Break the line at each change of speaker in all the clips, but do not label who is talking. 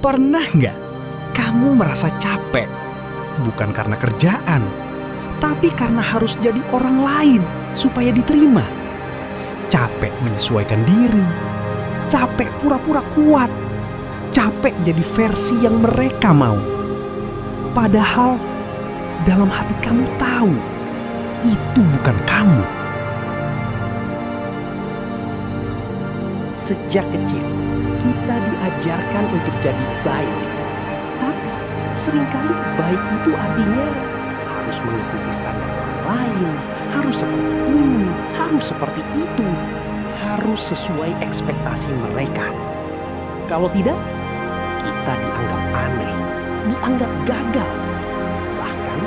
Pernah nggak kamu merasa capek? Bukan karena kerjaan, tapi karena harus jadi orang lain supaya diterima. Capek menyesuaikan diri, capek pura-pura kuat, capek jadi versi yang mereka mau. Padahal dalam hati kamu tahu, itu bukan kamu.
Sejak kecil, kita diajarkan untuk jadi baik. Tapi seringkali baik itu artinya harus mengikuti standar orang lain, harus seperti ini, harus seperti itu, harus sesuai ekspektasi mereka. Kalau tidak, kita dianggap aneh, dianggap gagal, bahkan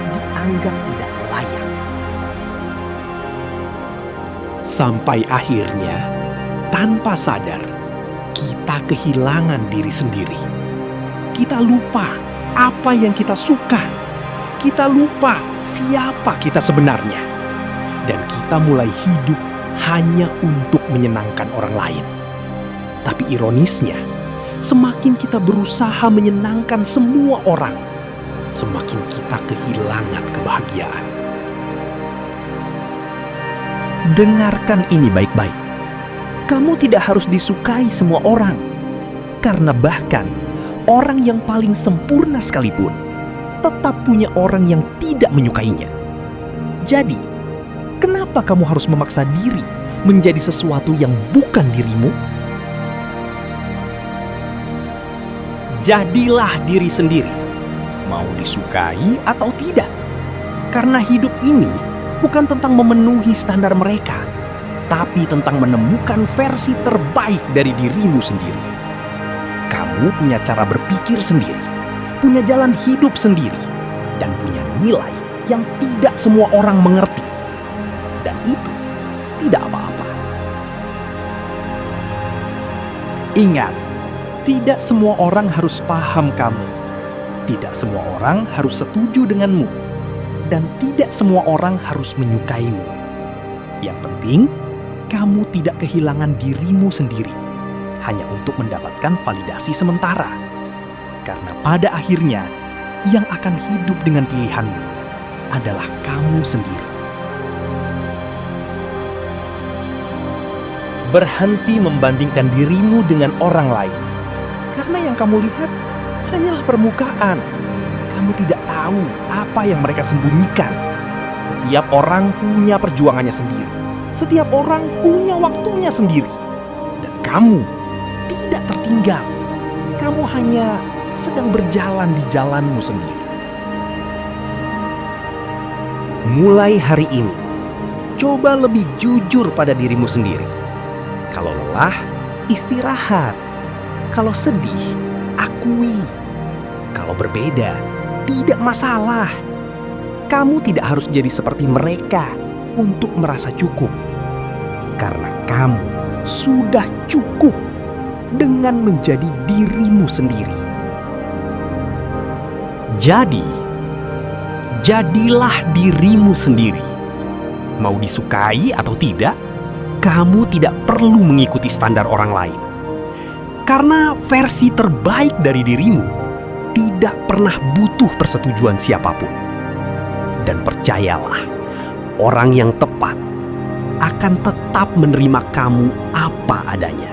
dianggap tidak layak.
Sampai akhirnya, tanpa sadar, kita kehilangan diri sendiri. Kita lupa apa yang kita suka. Kita lupa siapa kita sebenarnya. Dan kita mulai hidup hanya untuk menyenangkan orang lain. Tapi ironisnya, semakin kita berusaha menyenangkan semua orang, semakin kita kehilangan kebahagiaan.
Dengarkan ini baik-baik. Kamu tidak harus disukai semua orang, karena bahkan orang yang paling sempurna sekalipun tetap punya orang yang tidak menyukainya. Jadi, kenapa kamu harus memaksa diri menjadi sesuatu yang bukan dirimu? Jadilah diri sendiri, mau disukai atau tidak. Karena hidup ini bukan tentang memenuhi standar mereka, tapi tentang menemukan versi terbaik dari dirimu sendiri. Kamu punya cara berpikir sendiri, punya jalan hidup sendiri, dan punya nilai yang tidak semua orang mengerti. Dan itu tidak apa-apa. Ingat, tidak semua orang harus paham kamu. Tidak semua orang harus setuju denganmu. Dan tidak semua orang harus menyukaimu. Yang penting, kamu tidak kehilangan dirimu sendiri hanya untuk mendapatkan validasi sementara. Karena pada akhirnya, yang akan hidup dengan pilihanmu adalah kamu sendiri. Berhenti membandingkan dirimu dengan orang lain. Karena yang kamu lihat hanyalah permukaan. Kamu tidak tahu apa yang mereka sembunyikan. Setiap orang punya perjuangannya sendiri. Setiap orang punya waktunya sendiri. Dan kamu tidak tertinggal. Kamu hanya sedang berjalan di jalanmu sendiri. Mulai hari ini, coba lebih jujur pada dirimu sendiri. Kalau lelah, istirahat. Kalau sedih, akui. Kalau berbeda, tidak masalah. Kamu tidak harus jadi seperti mereka untuk merasa cukup. Karena kamu sudah cukup dengan menjadi dirimu sendiri. Jadi, jadilah dirimu sendiri. Mau disukai atau tidak, kamu tidak perlu mengikuti standar orang lain. Karena versi terbaik dari dirimu tidak pernah butuh persetujuan siapapun. Dan percayalah, orang yang tepat akan tetap menerima kamu apa adanya.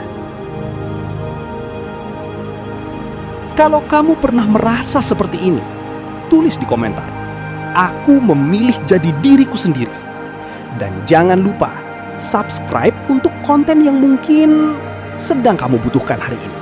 Kalau kamu pernah merasa seperti ini, tulis di komentar. Aku memilih jadi diriku sendiri. Dan jangan lupa subscribe untuk konten yang mungkin sedang kamu butuhkan hari ini.